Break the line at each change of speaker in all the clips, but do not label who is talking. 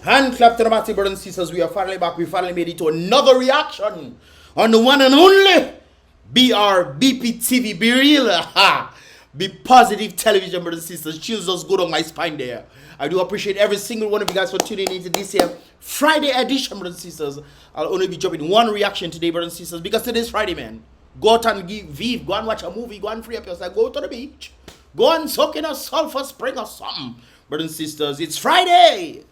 Hand clap to the massive brothers and sisters. We are finally back. We finally made it to another reaction on the one and only Brbptv. Be real. Be positive television, brothers and sisters. Chills us good on my spine there. I do appreciate every single one of you guys for tuning into this here Friday edition, brothers and sisters. I'll only be dropping one reaction today, brothers and sisters, because today's Friday, man. Go out and give Vive. Go and watch a movie. Go and free up yourself. Go to the beach. Go and soak in a sulfur spring or something, brothers and sisters. It's Friday.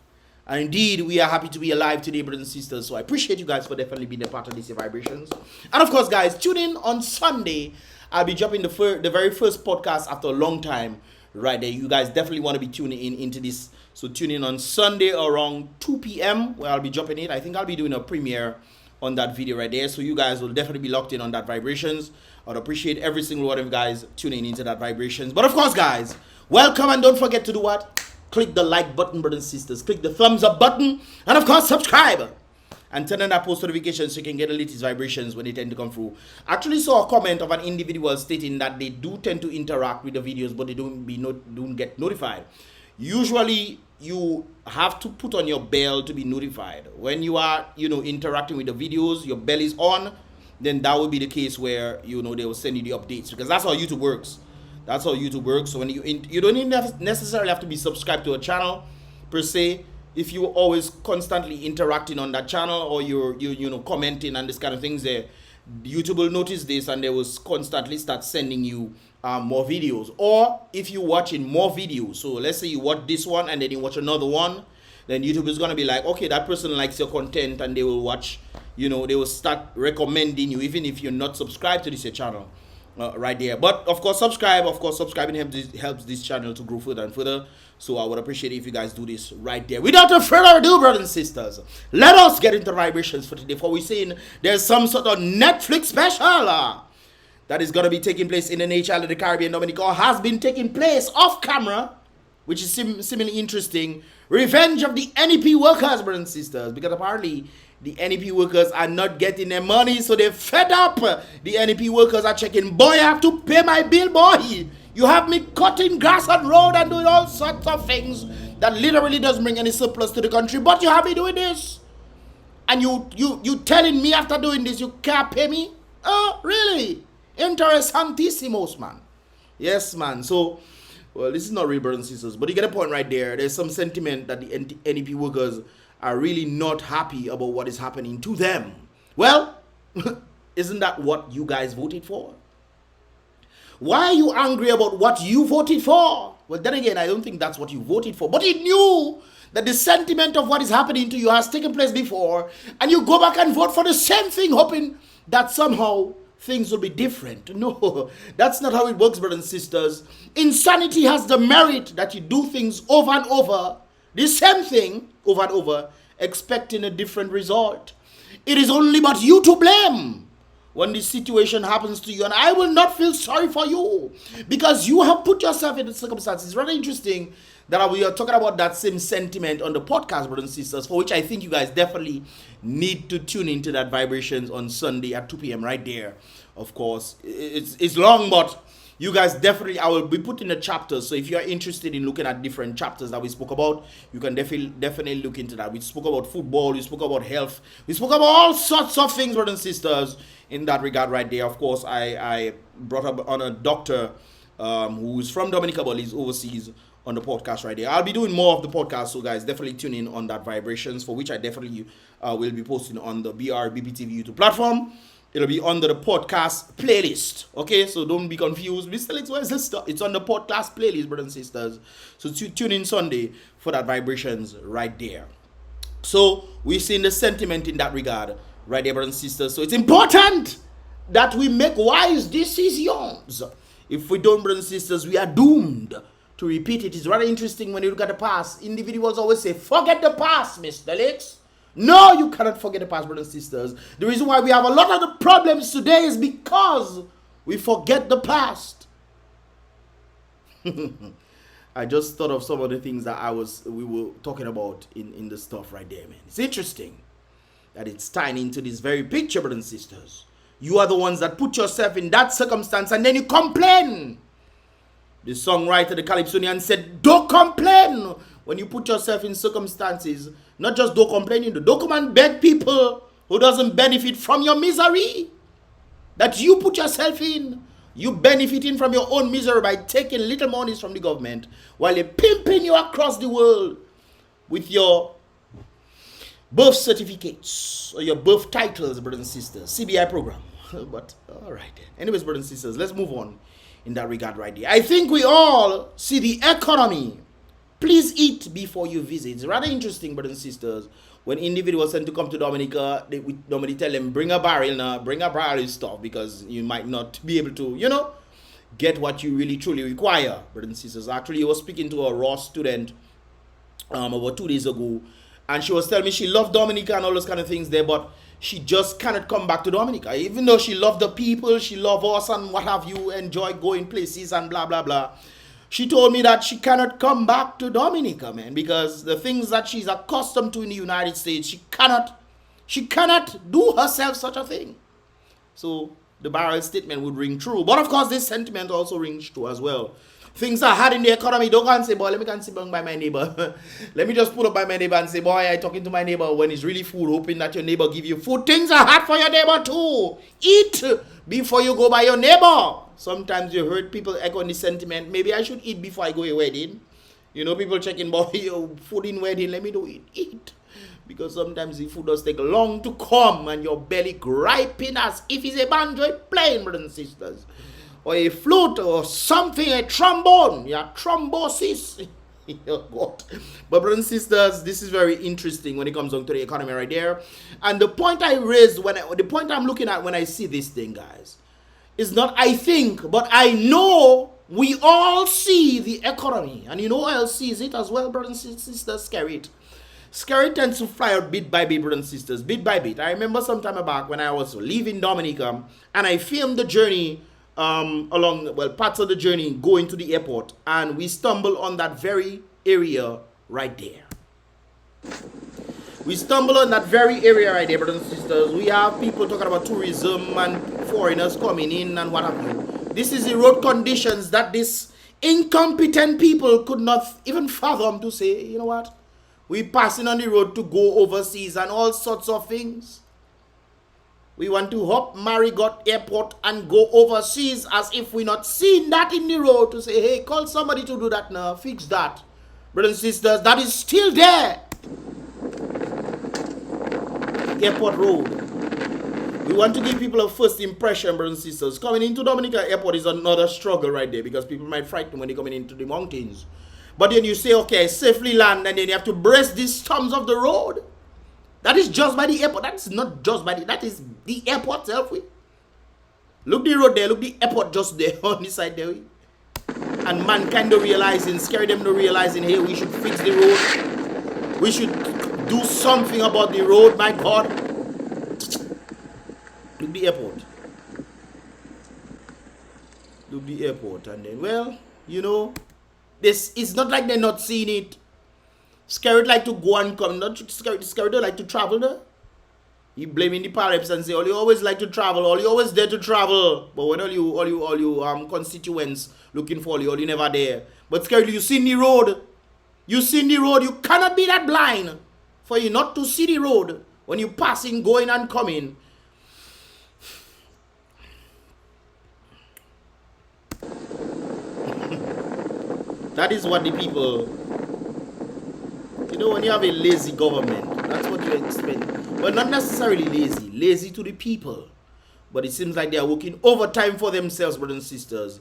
And indeed, we are happy to be alive today, brothers and sisters. So I appreciate you guys for definitely being a part of these vibrations. And of course, guys, tune in on Sunday. I'll be dropping the very first podcast after a long time right there. You guys definitely want to be tuning in into this. So tune in on Sunday around 2 p.m. where I'll be dropping it. I think I'll be doing a premiere on that video right there. So you guys will definitely be locked in on that vibrations. I'd appreciate every single one of you guys tuning into that vibrations. But of course, guys, welcome, and don't forget to do what? Click the like button, brothers and sisters. Click the thumbs up button. And of course, subscribe. And turn on that post notification so you can get the latest vibrations when they tend to come through. I actually saw a comment of an individual stating that they do tend to interact with the videos, but they don't get notified. Usually, you have to put on your bell to be notified. When you are, interacting with the videos, your bell is on, then that will be the case where, they will send you the updates. Because that's how YouTube works. That's how YouTube works. So when you don't even necessarily have to be subscribed to a channel per se. If you're always constantly interacting on that channel, or you're commenting and this kind of things, there, YouTube will notice this and they will constantly start sending you more videos. Or if you're watching more videos, so let's say you watch this one and then you watch another one, then YouTube is gonna be like, okay, that person likes your content, and they will watch. They will start recommending you even if you're not subscribed to this channel. Right there. But of course, subscribe. Of course, subscribing helps this channel to grow further and further. So I would appreciate it if you guys do this right there. Without further ado, brothers and sisters, let us get into vibrations for today. For we're saying there's some sort of Netflix special that is going to be taking place in the nature of the Caribbean, Dominica, or has been taking place off camera, which is similarly interesting. Revenge of the NEP workers, brothers and sisters, because apparently the NEP workers are not getting their money, so they're fed up. The NEP workers are checking, boy, I have to pay my bill, boy. You have me cutting grass on road and doing all sorts of things that literally doesn't bring any surplus to the country, but you have me doing this. And you telling me after doing this you can't pay me? Oh, really? Interessantissimos, man. Yes, man. So, well, this is not real, brothers and sisters, but you get a point right there. There's some sentiment that the NEP workers are really not happy about what is happening to them. Well, isn't that what you guys voted for? Why are you angry about what you voted for? Well, then again, I don't think that's what you voted for. But you knew that the sentiment of what is happening to you has taken place before, and you go back and vote for the same thing, hoping that somehow things will be different. No, that's not how it works, brothers and sisters. Insanity has the merit that you do things over and over, the same thing over and over, expecting a different result. It is only but you to blame when this situation happens to you, and I will not feel sorry for you because you have put yourself in the circumstances. It's rather interesting that we are talking about that same sentiment on the podcast, brothers and sisters, for which I think you guys definitely need to tune into that vibrations on Sunday at 2 p.m. right there. Of course, it's long, but you guys definitely, I will be putting the chapters. So if you are interested in looking at different chapters that we spoke about, you can definitely look into that. We spoke about football, we spoke about health, we spoke about all sorts of things, brothers and sisters, in that regard right there. Of course, I brought up on a doctor who's from Dominica, but he's overseas, on the podcast right there. I'll be doing more of the podcast, so guys, definitely tune in on that vibrations, for which I definitely will be posting on the Brbptv YouTube platform. It'll be under the podcast playlist. Okay, so don't be confused. Mr. Lex, where's this stuff? It's on the podcast playlist, brothers and sisters. So tune in Sunday for that vibrations right there. So we've seen the sentiment in that regard right there, brothers and sisters. So it's important that we make wise decisions. If we don't, brothers and sisters, we are doomed to repeat it. It's rather interesting when you look at the past. Individuals always say, forget the past, Mr. Lex. No, you cannot forget the past, brothers and sisters. The reason why we have a lot of the problems today is because we forget the past. I just thought of some of the things that we were talking about in the stuff right there, man. It's interesting that it's tying into this very picture, brothers and sisters. You are the ones that put yourself in that circumstance and then you complain. The songwriter, the Calypsonian, said, don't complain when you put yourself in circumstances, not just don't complaining, don't come and beg people who doesn't benefit from your misery that you put yourself in. You benefiting from your own misery by taking little monies from the government while they're pimping you across the world with your birth certificates or your birth titles, brothers and sisters. CBI program. But all right. Anyways, brothers and sisters, let's move on in that regard right there. I think we all see the economy. Please eat before you visit. It's rather interesting, brothers and sisters. When individuals tend to come to Dominica, we normally tell them, bring a barrel now, bring a barrel of stuff, because you might not be able to, you know, get what you really truly require, brothers and sisters. Actually, I was speaking to a raw student about 2 days ago, and she was telling me she loved Dominica and all those kind of things there, but she just cannot come back to Dominica. Even though she loved the people, she loved us and what have you, enjoy going places and blah, blah, blah. She told me that she cannot come back to Dominica, man, because the things that she's accustomed to in the United States, she cannot do herself such a thing. So the barrel statement would ring true. But of course, this sentiment also rings true as well. Things are hard in the economy. Don't go and say, boy, let me go and sit down by my neighbor. Let me just pull up by my neighbor and say, boy, I talking to my neighbor when it's really food, hoping that your neighbor give you food. Things are hard for your neighbor too. Eat before you go by your neighbor. Sometimes you heard people echoing the sentiment, maybe I should eat before I go to a wedding. You know, people checking, boy, your food in wedding, let me do it. Eat. Because sometimes the food does take long to come and your belly griping as if it's a banjo playing, brothers and sisters. Or a flute or something, a trombone. Yeah, thrombosis. But brothers and sisters, this is very interesting when it comes down to the economy right there. And the point I raised, the point I'm looking at when I see this thing, guys, is not I think, but I know we all see the economy. And you know who else sees it as well, brothers and sisters? Skerrit. Skerrit tends to fly out bit by bit, brothers and sisters, bit by bit. I remember some time back when I was leaving Dominica and I filmed the journey along, well, parts of the journey going to the airport, and we stumbled on that very area right there. We stumble on that very area right there, brothers and sisters. We have people talking about tourism and foreigners coming in and what have you. This is the road conditions that these incompetent people could not even fathom to say, you know what? We passing on the road to go overseas and all sorts of things. We want to hop Marigot Airport and go overseas as if we're not seeing that in the road to say, hey, call somebody to do that now, fix that. Brothers and sisters, that is still there. Airport road. We want to give people a first impression, brothers and sisters. Coming into Dominica Airport is another struggle right there because people might frighten when they're coming into the mountains. But then you say, okay, safely land, and then you have to brace the storms of the road. That is just by the airport. That's not just by that is the airport itself. Look the road there, look the airport just there on the side there. And mankind don't realizing, scare them to realizing, hey, we should fix the road. We should do something about the road, my God. Look the airport. Look the airport. And then, well, you know, this is not like they're not seeing it. Skerrit like to go and come. Not Skerrit don't like to travel there. He blaming the Pareps and say, all you always like to travel, all you always there to travel. But when all you constituents looking for you, all you never there. But Skerrit, you seen the road. You seen the road. You cannot be that blind for you not to see the road when you passing, going and coming. That is what the people, you know, when you have a lazy government, that's what you expect. Well, not necessarily lazy, lazy to the people. But it seems like they are working overtime for themselves, brothers and sisters.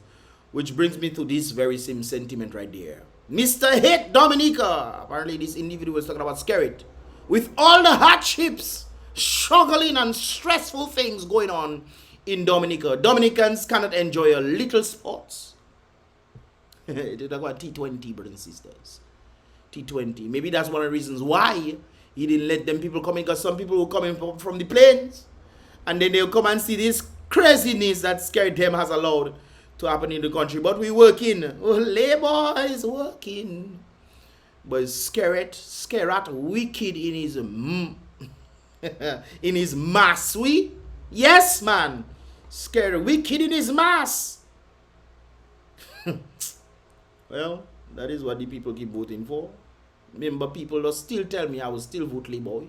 Which brings me to this very same sentiment right there. Mr. Hate Dominica. Apparently this individual was talking about Skerrit. With all the hardships, struggling and stressful things going on in Dominica, Dominicans cannot enjoy a little sports. They talk about T20, brothers and sisters. T20. Maybe that's one of the reasons why he didn't let them people come in, because some people will come in from the planes and then they'll come and see this craziness that Skerrit them has allowed to happen in the country. But we working. Oh, Labour is working. But Skerrit wicked in his in his mass. We? Yes, man. Skerrit wicked in his mass. Well, that is what the people keep voting for. Remember, people will still tell me I will still vote Labour.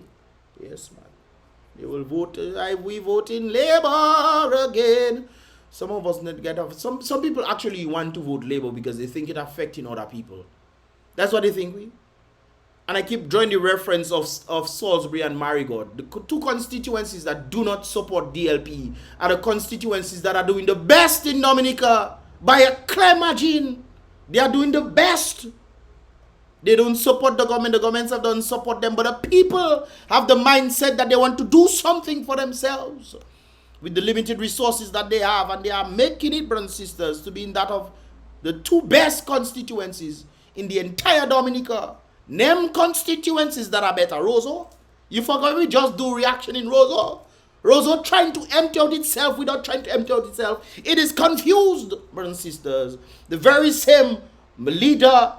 Yes, man. They will vote. We vote in Labour again. Some of us not get off. Some people actually want to vote Labour because they think it affecting other people. That's what they think. And I keep drawing the reference of Salisbury and Marigot. The two constituencies that do not support DLP are the constituencies that are doing the best in Dominica by a clear margin. They are doing the best. They don't support the government. The governments have don't support them. But the people have the mindset that they want to do something for themselves with the limited resources that they have. And they are making it, brothers and sisters, to be in that of the two best constituencies in the entire Dominica. Name constituencies that are better. Roseau. You forgot we just do reaction in Roseau. Roseau trying to empty out itself without trying to empty out itself. It is confused, brothers and sisters. The very same leader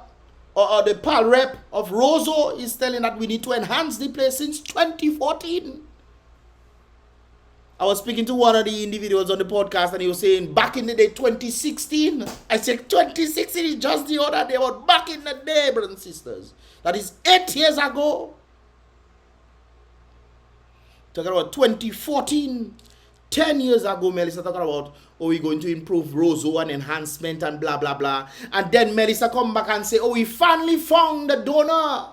or the PAL rep of Roseau is telling that we need to enhance the place since 2014. I was speaking to one of the individuals on the podcast and he was saying back in the day 2016. I said 2016 is just the other day, but back in the day, brothers and sisters. That is 8 years ago. Talking about 2014. 10 years ago, Melissa talking about, oh, we're going to improve Roseau and enhancement and blah, blah, blah. And then Melissa come back and say, oh, we finally found the donor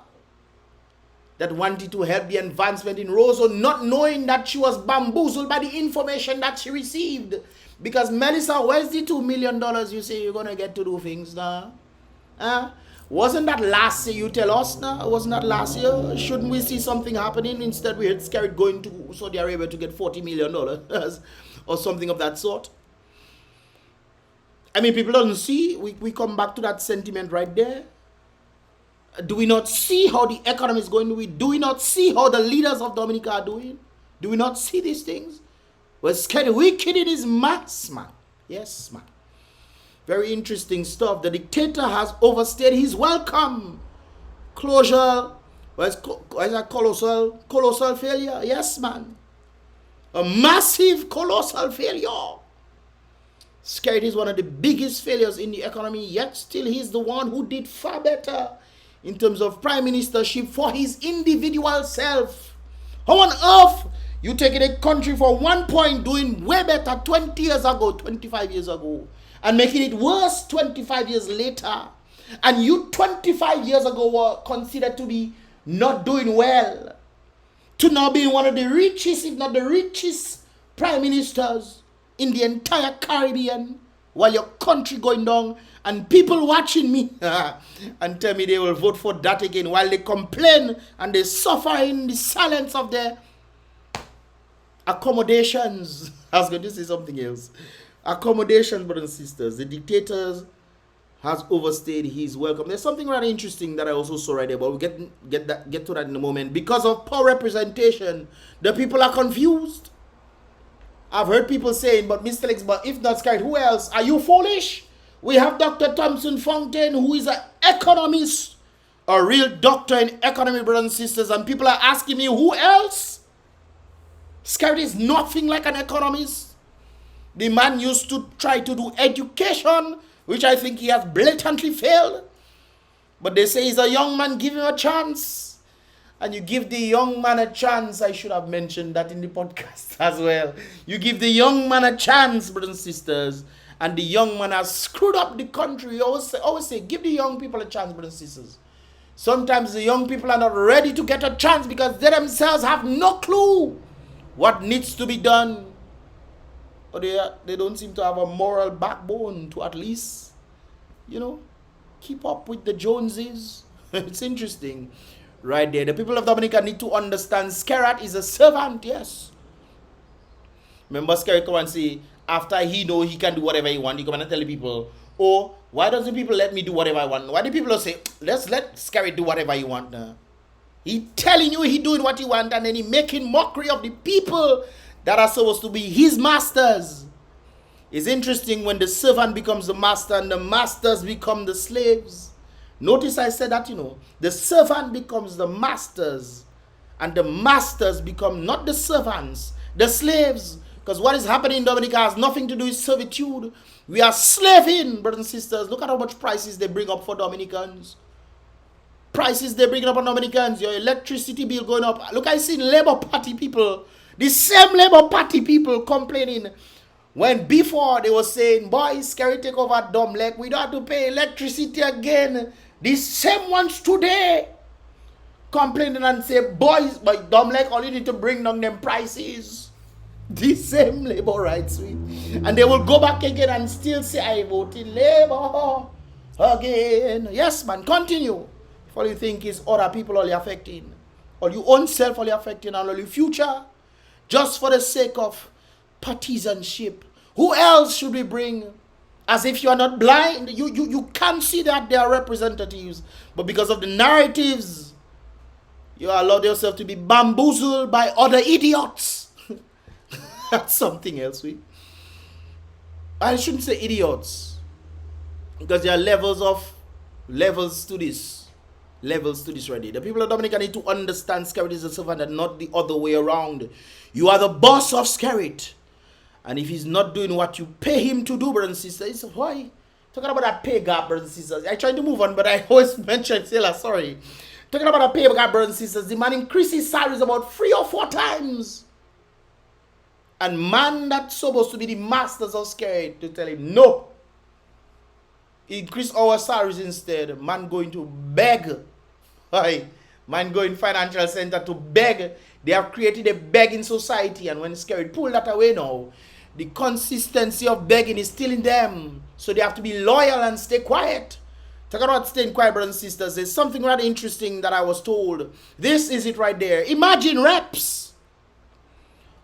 that wanted to help the advancement in Roseau, not knowing that she was bamboozled by the information that she received. Because Melissa, where's the $2 million you say you're going to get to do things now? Wasn't that last year you tell us now? Wasn't that last year? Shouldn't we see something happening? Instead, we had Skerrit going to Saudi Arabia to get $40 million or something of that sort. I mean, people don't see. We come back to that sentiment right there. Do we not see how the economy is going to be? Do we not see how the leaders of Dominica are doing? Do we not see these things? Well, Skerrit wicked in his mass, man. Yes, man. Very interesting stuff. The dictator has overstayed his welcome. Closure. What is that? Colossal failure. Yes, man. A massive colossal failure. Skerrit is one of the biggest failures in the economy, yet still he's the one who did far better in terms of prime ministership for his individual self. How on earth you taking a country for 1 point doing way better 20 years ago, 25 years ago, and making it worse 25 years later? And you 25 years ago were considered to be not doing well, to now being one of the richest, if not the richest prime ministers in the entire Caribbean, while your country going down, and people watching me and tell me they will vote for that again, while they complain and they suffer in the silence of their accommodations. I was going to say something else. Accommodations, brothers and sisters. The dictator has overstayed his welcome. There's something rather interesting that I also saw right there, but we'll get to that in a moment. Because of poor representation, the people are confused. I've heard people saying, but Mr. Lex, but if not Skerrit, who else? Are you foolish? We have Dr. Thompson Fontaine, who is an economist, a real doctor in economy, brothers and sisters, and people are asking me, who else? Skerrit is nothing like an economist. The man used to try to do education, which I think he has blatantly failed. But they say he's a young man, give him a chance. And you give the young man a chance. I should have mentioned that in the podcast as well. You give the young man a chance, brothers and sisters. And the young man has screwed up the country. We always say, give the young people a chance, brothers and sisters. Sometimes the young people are not ready to get a chance because they themselves have no clue what needs to be done. Or they don't seem to have a moral backbone to at least, keep up with the Joneses. It's interesting. Right there. The people of Dominica need to understand Skerrit is a servant, yes. Remember Skerrit come and say, after he know he can do whatever he want, he come and tell the people, oh, why doesn't people let me do whatever I want? Why do people say, let's let Skerrit do whatever he want now? He telling you he doing what he want, and then he making mockery of the people that are supposed to be his masters. It's interesting when the servant becomes the master and the masters become the slaves. Notice I said that, the servant becomes the masters and the masters become not the servants, the slaves. Because what is happening in Dominica has nothing to do with servitude. We are slaving, brothers and sisters. Look at how much prices they bring up for Dominicans. prices they're bringing up on Dominicans, your electricity bill going up. Look, I seen Labour Party people, the same Labour Party people complaining when before they were saying, boys, Skerrit take over Domlec, we don't have to pay electricity again. The same ones today complaining and say, boys, but Domlec, all you need to bring down them prices. The same Labourites, and they will go back again and still say, I voted Labour again. Yes, man, continue. If all you think is other people all you're affecting, or your own self all you're affecting, and all your future, just for the sake of partisanship. Who else should we bring? As if you are not blind, you can't see that they are representatives, but because of the narratives, you allowed yourself to be bamboozled by other idiots. That's something else. I shouldn't say idiots, because there are levels to this already. The people of Dominica need to understand Skerrit is a servant and not the other way around. You are the boss of Skerrit, and if he's not doing what you pay him to do, brothers and sisters, why? Talking about that pay gap, brothers and sisters. I tried to move on, but I always mention Sailor, sorry. Talking about a pay gap, brothers and sisters, the man increases salaries about 3 or 4 times. And man that's supposed to be the masters of Skerrit to tell him, no. Increase our salaries instead. Man going to beg. Right? Man going financial center to beg. They have created a begging society. And when Skerrit pull that away now, the consistency of begging is still in them. So they have to be loyal and stay quiet. Talk about staying quiet, brothers and sisters. There's something rather interesting that I was told. This is it right there. Imagine reps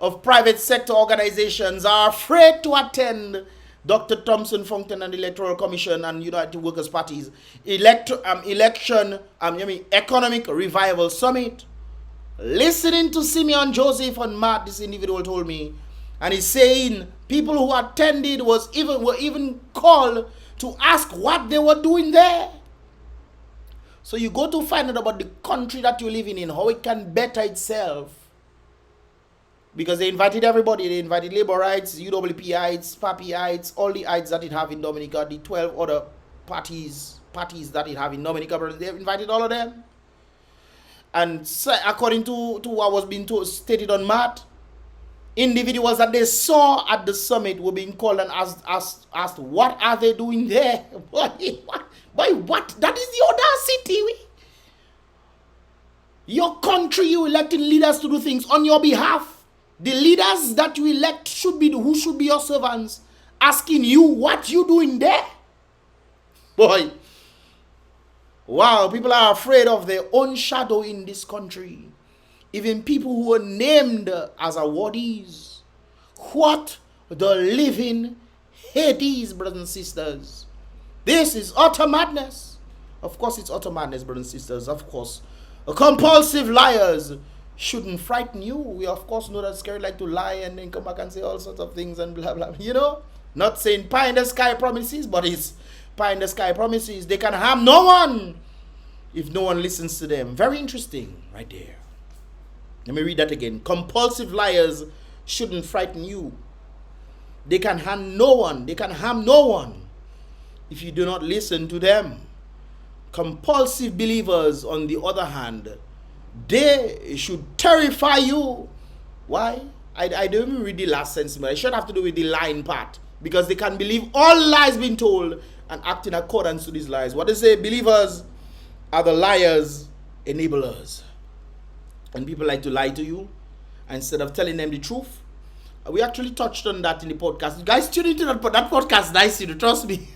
of private sector organizations are afraid to attend Dr. Thompson Fountain and the Electoral Commission and United Workers' Party's Economic Revival Summit. Listening to Simeon Joseph and Matt, this individual told me, and he's saying people who attended were even called to ask what they were doing there. So you go to find out about the country that you're living in, how it can better itself. Because they invited everybody. They invited Labourites, UWPites, Papiites, all the ites that it have in Dominica, the 12 other parties that it have in Dominica. They invited all of them. And so, according to what was being stated on Matt, individuals that they saw at the summit were being called and asked what are they doing there? What? That is the audacity. Your country, you elected leaders to do things on your behalf. The leaders that you elect should be your servants, asking you what you doing there. Boy, wow, people are afraid of their own shadow in this country. Even people who are named as awardees. What the living Hades, brothers and sisters. This is utter madness. Of course, it's utter madness, brothers and sisters. Of course, compulsive liars shouldn't frighten you. We of course know that Skerrit like to lie and then come back and say all sorts of things and blah blah. You know, not saying pie in the sky promises, but it's pie in the sky promises. They can harm no one if no one listens to them. Very interesting, right there. Let me read that again. Compulsive liars shouldn't frighten you. They can harm no one. They can harm no one if you do not listen to them. Compulsive believers, on the other hand, they should terrify you. Why? I don't even read the last sentence, but I should have to do with the lying part. Because they can believe all lies being told and act in accordance to these lies. What they say, believers are the liars, enablers. And people like to lie to you instead of telling them the truth. We actually touched on that in the podcast. You guys tune into that podcast nicely, trust me.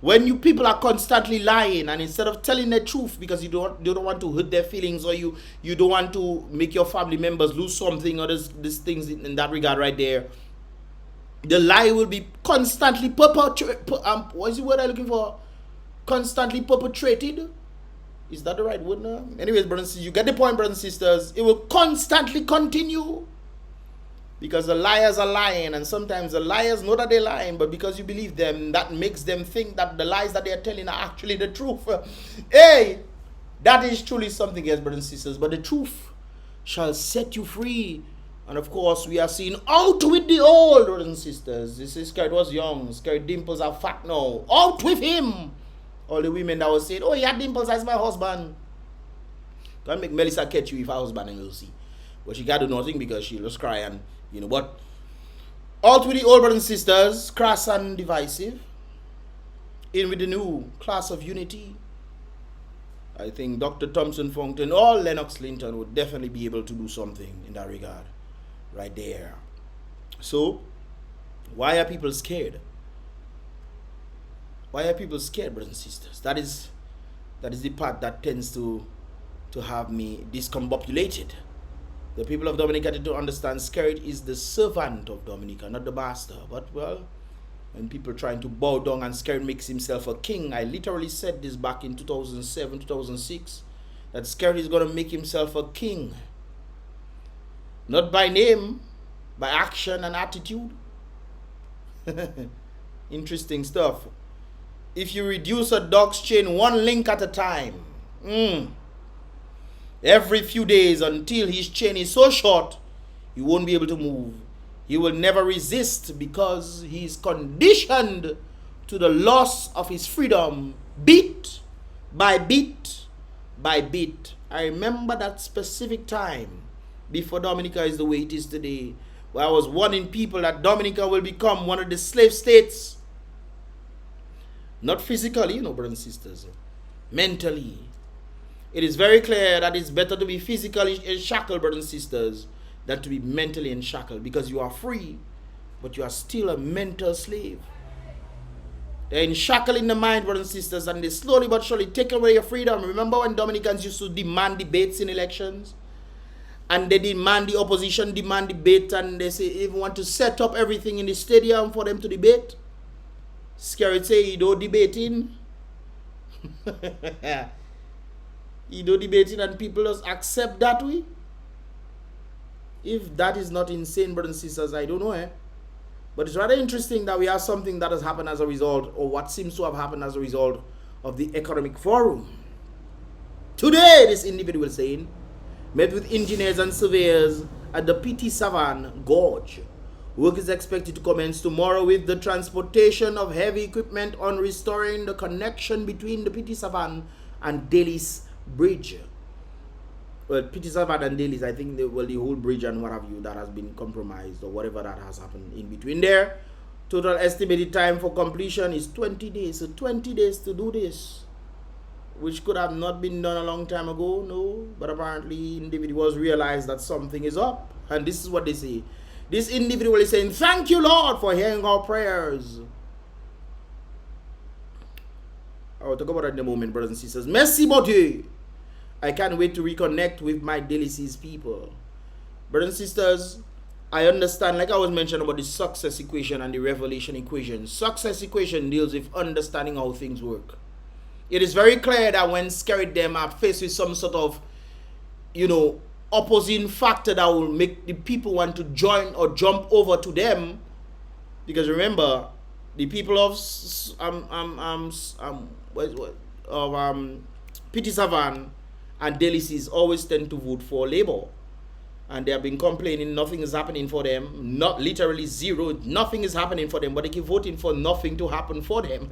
When you people are constantly lying and instead of telling the truth because you don't want to hurt their feelings or you don't want to make your family members lose something or these things in that regard right there, the lie will be constantly perpetrated. What is the word I'm looking for? Constantly perpetrated. Is that the right word now? Anyways, brothers and sisters, you get the point, brothers and sisters. It will constantly continue. Because the liars are lying, and sometimes the liars know that they're lying, but because you believe them, that makes them think that the lies that they are telling are actually the truth. Hey, that is truly something else, brothers and sisters. But the truth shall set you free. And of course, we are seeing out with the old, brothers and sisters. This is Skerrit was young. Skerrit dimples are fat now. Out with him. All the women that was saying, oh, he had dimples as my husband. Can't make Melissa catch you if her husband and you'll see. But she got to do nothing because she'll just cry and, you know. But all to the old brothers and sisters, crass and divisive, in with the new class of unity. I think Dr. Thompson Fountain or Lennox Linton would definitely be able to do something in that regard. Right there. So, why are people scared? Why are people scared, brothers and sisters? That is the part that tends to have me discombobulated. The people of Dominica need to understand Skerrit is the servant of Dominica, not the master. But, well, when people trying to bow down and Skerrit makes himself a king, I literally said this back in 2007, 2006, that Skerrit is going to make himself a king. Not by name, by action and attitude. Interesting stuff. If you reduce a dog's chain one link at a time, every few days until his chain is so short, he won't be able to move. He will never resist because he is conditioned to the loss of his freedom bit by bit by bit. I remember that specific time before Dominica is the way it is today, where I was warning people that Dominica will become one of the slave states. Not physically, you know, brothers and sisters. Mentally. It is very clear that it's better to be physically shackled, brothers and sisters, than to be mentally shackled, because you are free, but you are still a mental slave. They're shackled in the mind, brothers and sisters, and they slowly but surely take away your freedom. Remember when Dominicans used to demand debates in elections? And they demand, the opposition demand debate, and they say even want to set up everything in the stadium for them to debate. Skerrit say he don't debating. He don't debating and people just accept that way. If that is not insane, brothers and sisters, I don't know. But it's rather interesting that we have something that has happened as a result, or what seems to have happened as a result of the Economic Forum. Today, this individual saying, met with engineers and surveyors at the Petite SAVANNE Gorge. Work is expected to commence tomorrow with the transportation of heavy equipment on restoring the connection between the Petite SAVANNE and DELICES bridge. Well, Petite SAVANNE and DELICES, I think the whole bridge and what have you that has been compromised or whatever that has happened in between there. Total estimated time for completion is 20 days. So 20 days to do this, which could have not been done a long time ago, no. But apparently individuals realize that something is up. And this is what they say. This individual is saying, thank you, Lord, for hearing our prayers. I will talk about that in a moment, brothers and sisters. Merci, mon Dieu. I can't wait to reconnect with my DELICES people. Brothers and sisters, I understand, like I was mentioning about the success equation and the revelation equation. Success equation deals with understanding how things work. It is very clear that when Skerrit them are faced with some sort of, you know, opposing factor that will make the people want to join or jump over to them, because remember, the people of Petite SAVANNE and DELICES always tend to vote for Labour, and they have been complaining nothing is happening for them, not literally zero, nothing is happening for them, but they keep voting for nothing to happen for them.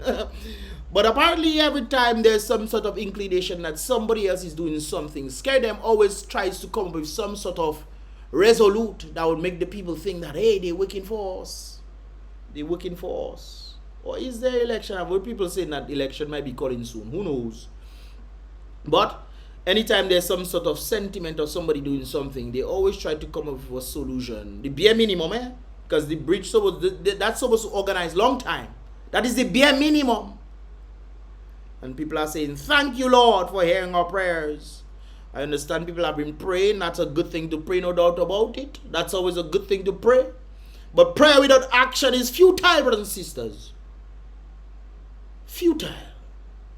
But apparently every time there's some sort of inclination that somebody else is doing something, Skerrit them always tries to come up with some sort of resolute that would make the people think that, hey, they're working for us. They're working for us. Or is there election? I've heard people saying that election might be calling soon. Who knows? But anytime there's some sort of sentiment of somebody doing something, they always try to come up with a solution. The bare minimum, because the bridge that's supposed to organize long time. That is the bare minimum. And people are saying, thank you, Lord, for hearing our prayers. I understand people have been praying. That's a good thing to pray, no doubt about it. That's always a good thing to pray. But prayer without action is futile, brothers and sisters. Futile.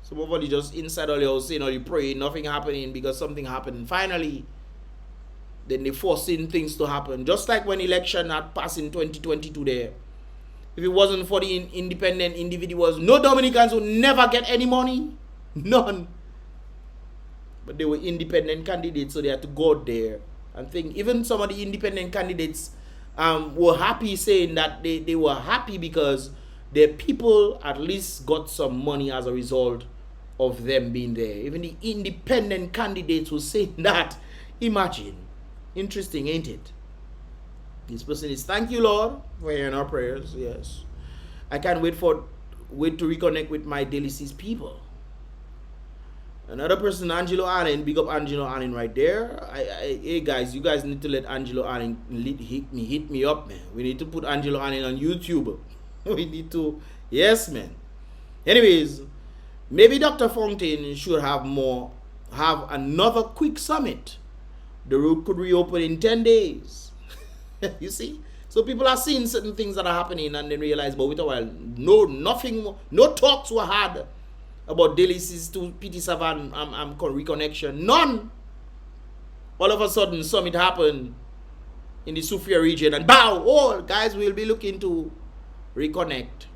Some of you just inside all your house saying, you pray, nothing happening because something happened. Finally, then they forcing things to happen. Just like when election had passed in 2022 there. If it wasn't for the independent individuals, no Dominicans would never get any money. None. But they were independent candidates, so they had to go out there and think. Even some of the independent candidates were happy, saying that they were happy because their people at least got some money as a result of them being there. Even the independent candidates were saying that. Imagine. Interesting, ain't it? This person is, thank you, Lord, for hearing our prayers. Yes. I can't wait to reconnect with my DELICES people. Another person, Angelo Allen. Big up Angelo Allen right there. Hey guys, you guys need to let Angelo Allen hit me up, man. We need to put Angelo Allen on YouTube. We need to, yes, man. Anyways, maybe Dr. Fontaine should have another quick summit. The road could reopen in 10 days. You see? So people are seeing certain things that are happening and they realize, but wait a while, no talks were had about DELICES to PT SAVANNE reconnection. None. All of a sudden, summit happened in the Sofia region and bow, all guys will be looking to reconnect.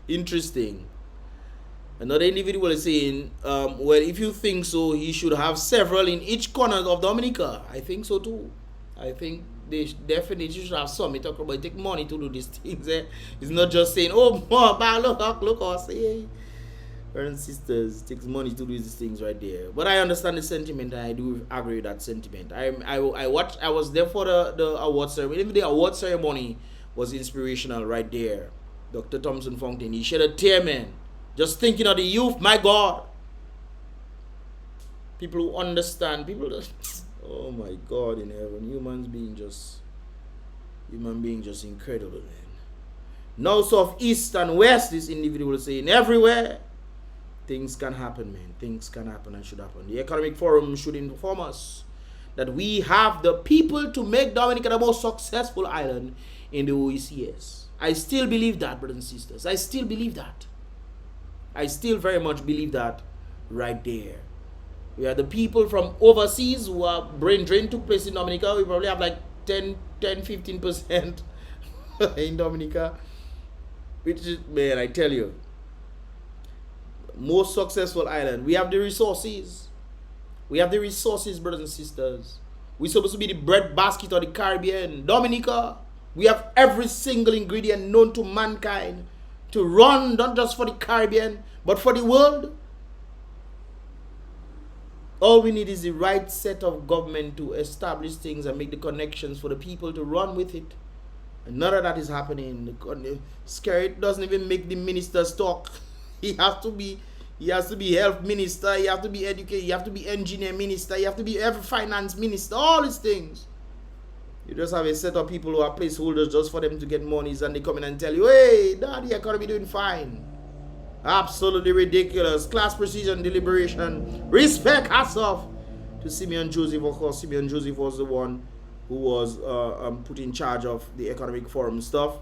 Interesting. Another individual is saying, well, if you think so, he should have several in each corner of Dominica. I think so too. I think they definitely should have some. It talk about it take money to do these things. It's not just saying, oh, look, us. Hey. Brothers and sisters, it takes money to do these things right there. But I understand the sentiment, and I do agree with that sentiment. I was there for the award ceremony. Even the award ceremony was inspirational right there. Dr. Thompson Fontaine, he shed a tear, man. Just thinking of the youth, my God. People who understand, people that, oh my God in heaven, human being just incredible, man. North, south, east, and west, this individual is saying everywhere. Things can happen, man. Things can happen and should happen. The Economic Forum should inform us that we have the people to make Dominica the most successful island in the OECS. I still believe that, brothers and sisters. I still believe that. I still very much believe that right there. We are the people from overseas who are brain drain took place in Dominica. We probably have like 10-15% in Dominica. Which is, man, I tell you, most successful island. We have the resources. We have the resources, brothers and sisters. We're supposed to be the bread basket of the Caribbean. Dominica, we have every single ingredient known to mankind to run, not just for the Caribbean, but for the world. All we need is the right set of government to establish things and make the connections for the people to run with it. And none of that is happening. Skerrit doesn't even make the ministers talk. He has to be health minister, he has to be educator, you have to be engineer minister, you have to be every finance minister, all these things. You just have a set of people who are placeholders just for them to get monies, and they come in and tell you, hey, the economy doing fine. Absolutely ridiculous. Class precision, deliberation. Respect, hats off to Simeon Joseph. Of course, Simeon Joseph was the one who was put in charge of the Economic Forum stuff.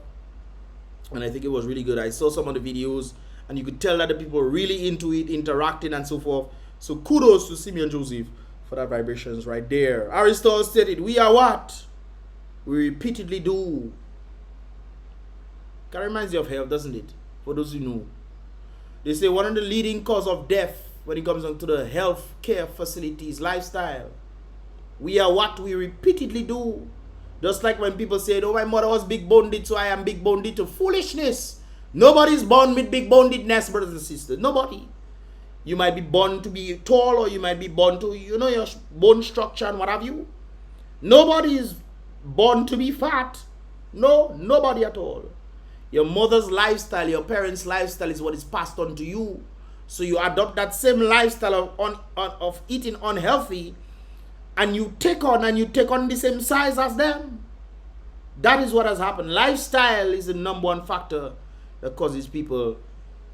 And I think it was really good. I saw some of the videos, and you could tell that the people were really into it, interacting and so forth. So kudos to Simeon Joseph for that vibrations right there. Aristotle stated, we are what we repeatedly do. Kind of reminds you of health, doesn't it? For those who know. They say one of the leading cause of death when it comes on to the health care facilities, lifestyle. We are what we repeatedly do. Just like when people say, oh, my mother was big boned, so I am big boned to foolishness. Nobody's born with big bonedness, brothers and sisters. Nobody. You might be born to be tall, or you might be born to, you know, your bone structure and what have you. Nobody is born to be fat. No, nobody at all. Your mother's lifestyle, your parents' lifestyle is what is passed on to you. So you adopt that same lifestyle of eating unhealthy, and you take on the same size as them. That is what has happened. Lifestyle is the number one factor that causes people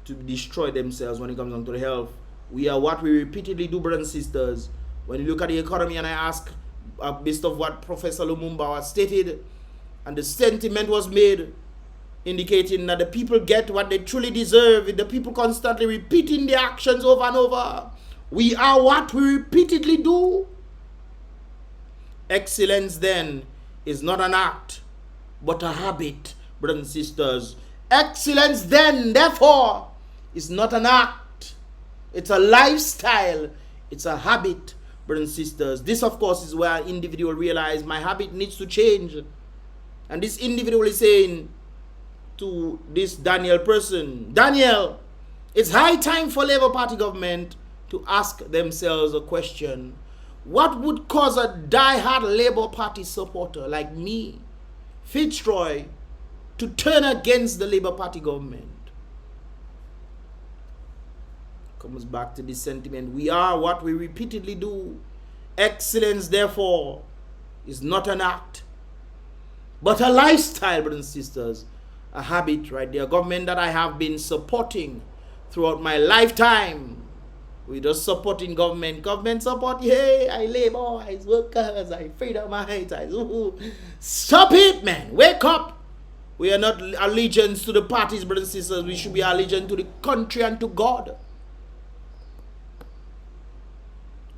to destroy themselves when it comes down to the health. We are what we repeatedly do, brothers and sisters. When you look at the economy, and I ask, based on what Professor Lumumba stated, and the sentiment was made, indicating that the people get what they truly deserve. The people constantly repeating the actions over and over. We are what we repeatedly do. Excellence then is not an act, but a habit, brothers and sisters. Excellence then, therefore, is not an act. It's a lifestyle. It's a habit, brothers and sisters. This, of course, is where an individual realizes my habit needs to change. And this individual is saying to this Daniel person, Daniel, It's high time for Labour Party government to ask themselves a question. What would cause a die-hard Labour Party supporter like me, Fitzroy, to turn against the Labour Party government? Comes back to this sentiment. We are what we repeatedly do. Excellence, therefore, is not an act, but a lifestyle, brothers and sisters. A habit, right there. A government that I have been supporting throughout my lifetime. We just supporting government. Government support, hey, I labor, I workers, I freedom, Stop it, man. Wake up. We are not allegiance to the parties, brothers and sisters. We should be allegiance to the country and to God.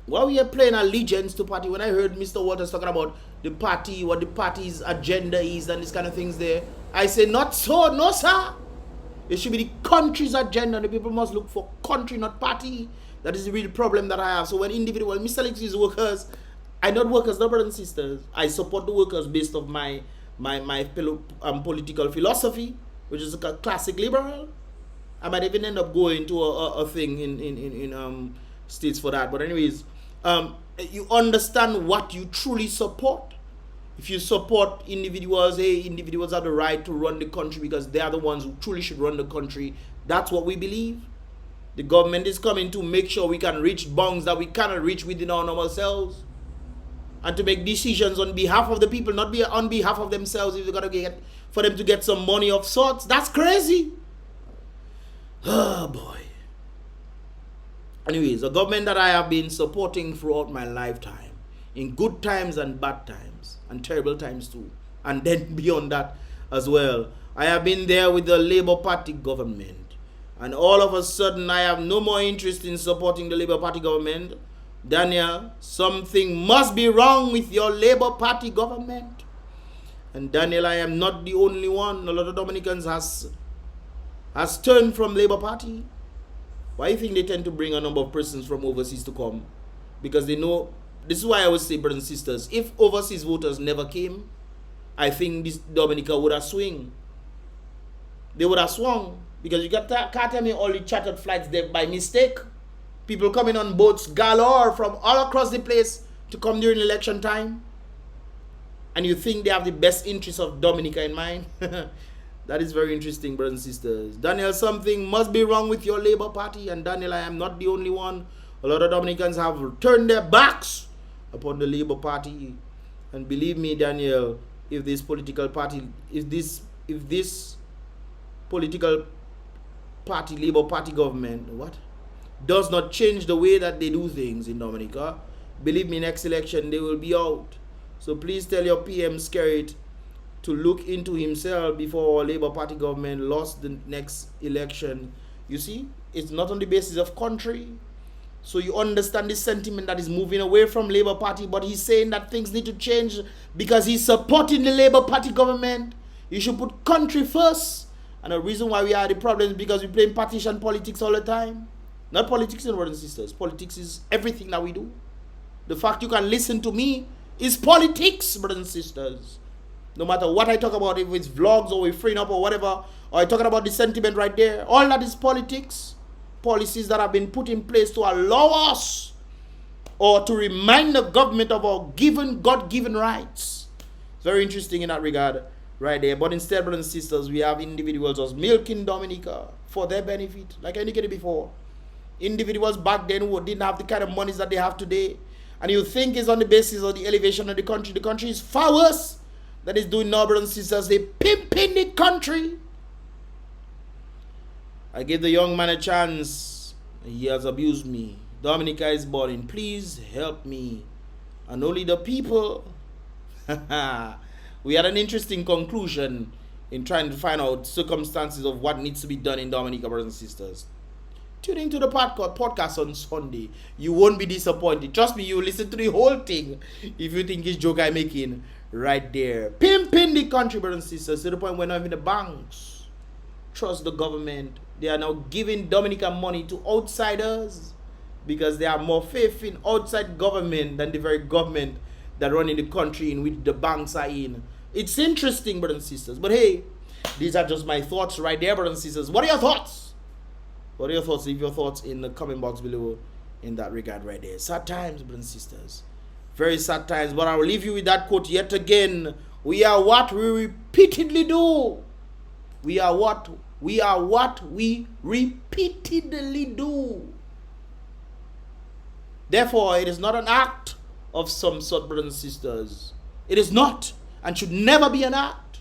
Why we are playing allegiance to party? When I heard Mr. Waters talking about the party, what the party's agenda is and these kind of things there, I say not so, no sir. It should be the country's agenda. The people must look for country, not party. That is the real problem that I have. So when individual, Mr. Alexis workers, I not workers, no brothers and sisters. I support the workers based on my political philosophy, which is a classic liberal. I might even end up going to a thing in states for that. But anyways, you understand what you truly support. If you support individuals, hey, individuals have the right to run the country because they are the ones who truly should run the country. That's what we believe. The government is coming to make sure we can reach bounds that we cannot reach within our normal selves. And to make decisions on behalf of the people, not be on behalf of themselves if they're going to get, for them to get some money of sorts. That's crazy. Oh, boy. Anyways, a government that I have been supporting throughout my lifetime, in good times and bad times, and terrible times too, and then beyond that as well. I have been there with the Labour Party government, and all of a sudden I have no more interest in supporting the Labour Party government. Daniel, something must be wrong with your Labour Party government. And Daniel, I am not the only one. A lot of Dominicans has turned from Labour Party. Why do you think they tend to bring a number of persons from overseas to come? Because they know, this is why I always say, brothers and sisters, if overseas voters never came, I think this Dominica would have swung. They would have swung. Because you can't tell me all the chartered flights there by mistake. People coming on boats galore from all across the place to come during election time. And you think they have the best interests of Dominica in mind? That is very interesting, brothers and sisters. Daniel, something must be wrong with your Labour Party. And Daniel, I am not the only one. A lot of Dominicans have turned their backs upon the Labour Party. And believe me, Daniel, if this political party, if this political party, Labour Party government, does not change the way that they do things in Dominica, believe me, next election they will be out. So please tell your PM Skerrit to look into himself before our Labour Party government lost the next election. You see, it's not on the basis of country. So you understand this sentiment that is moving away from Labour Party, but he's saying that things need to change because he's supporting the Labour Party government. You should put country first. And the reason why we are the problem is because we play partisan politics all the time. Not politics, brothers and sisters. Politics is everything that we do. The fact you can listen to me is politics, brothers and sisters. No matter what I talk about, if it's vlogs or we're freeing up or whatever, or I'm talking about the sentiment right there, all that is politics. Policies that have been put in place to allow us or to remind the government of our God-given rights. It's very interesting in that regard right there. But instead, brothers and sisters, we have individuals just milking Dominica for their benefit. Like I indicated before, individuals back then who didn't have the kind of monies that they have today. And you think it's on the basis of the elevation of the country. The country is far worse. That is doing now, brothers and sisters. They pimping the country. I gave the young man a chance. He has abused me. Dominica is boring. Please help me. And only the people. We had an interesting conclusion in trying to find out circumstances of what needs to be done in Dominica, brothers and sisters. Tune into the podcast on Sunday. You won't be disappointed. Trust me, you listen to the whole thing if you think it's joke I'm making right there. Pimping the country, brothers and sisters, to the point where not even the banks trust the government. They are now giving Dominica money to outsiders because they have more faith in outside government than the very government that run in the country in which the banks are in. It's interesting, brothers and sisters. But hey, these are just my thoughts right there, brothers and sisters. What are your thoughts? What are your thoughts? Leave your thoughts in the comment box below in that regard right there. Sad times, brothers and sisters. Very sad times. But I will leave you with that quote yet again. We are what we repeatedly do. We are what we repeatedly do. Therefore, it is not an act of some sort, brothers and sisters. It is not and should never be an act.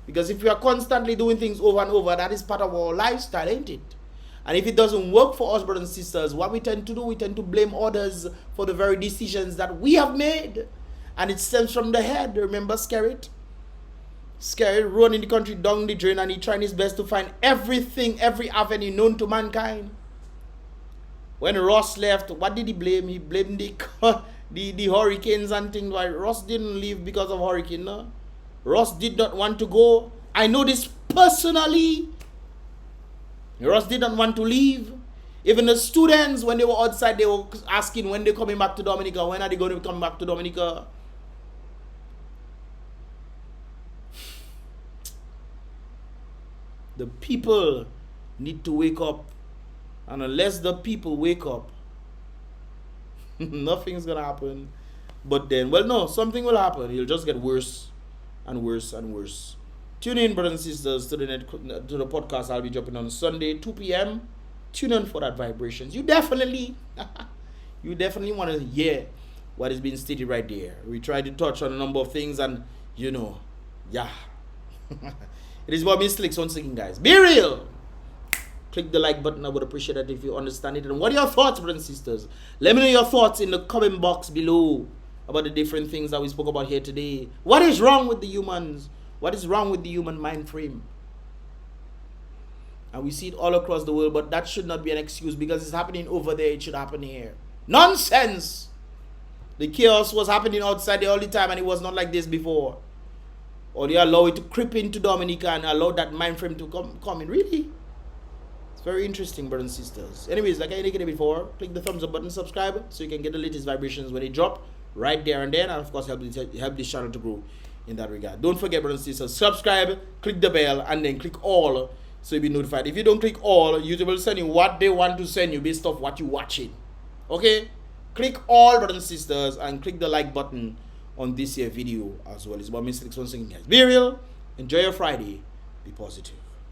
Because if we are constantly doing things over and over, that is part of our lifestyle, ain't it? And if it doesn't work for us, brothers and sisters, what we tend to do, we tend to blame others for the very decisions that we have made. And it stems from the head. Remember Skerrit? Skerrit running the country down the drain, and he trying his best to find everything, every avenue known to mankind. When Ross left, what did he blame? He blamed the hurricanes and things. Why Ross didn't leave because of hurricane, no? Ross did not want to go. I know this personally. Ross didn't want to leave. Even the students, when they were outside, they were asking when they're coming back to Dominica. When are they going to come back to Dominica? The people need to wake up. And unless the people wake up, nothing's going to happen. But then, well, no, something will happen. It'll just get worse and worse and worse. Tune in, brothers and sisters, to the podcast I'll be dropping on Sunday, 2 p.m. Tune in for that vibrations. You definitely want to hear what is being stated right there. We try to touch on a number of things, and yeah. It is about me Slicks once again, guys. Be real. Click the like button. I would appreciate it if you understand it. And what are your thoughts, brothers and sisters? Let me know your thoughts in the comment box below about the different things that we spoke about here today. What is wrong with the humans? What is wrong with the human mind frame? And we see it all across the world, but that should not be an excuse because it's happening over there. It should happen here. Nonsense! The chaos was happening outside there all the time, and it was not like this before. Or they allow it to creep into Dominica and allow that mind frame to come in. Really? It's very interesting, brothers and sisters. Anyways, like I indicated before, click the thumbs up button, subscribe, so you can get the latest vibrations when they drop right there and then, and of course help this channel to grow in that regard. Don't forget, brothers and sisters, subscribe, click the bell, and then click all so you'll be notified. If you don't click all, YouTube will send you what they want to send you based off what you're watching. Okay? Click all, brothers and sisters, and click the like button on this here video as well. It's about me, Slicks once again, guys. Be real, enjoy your Friday, be positive.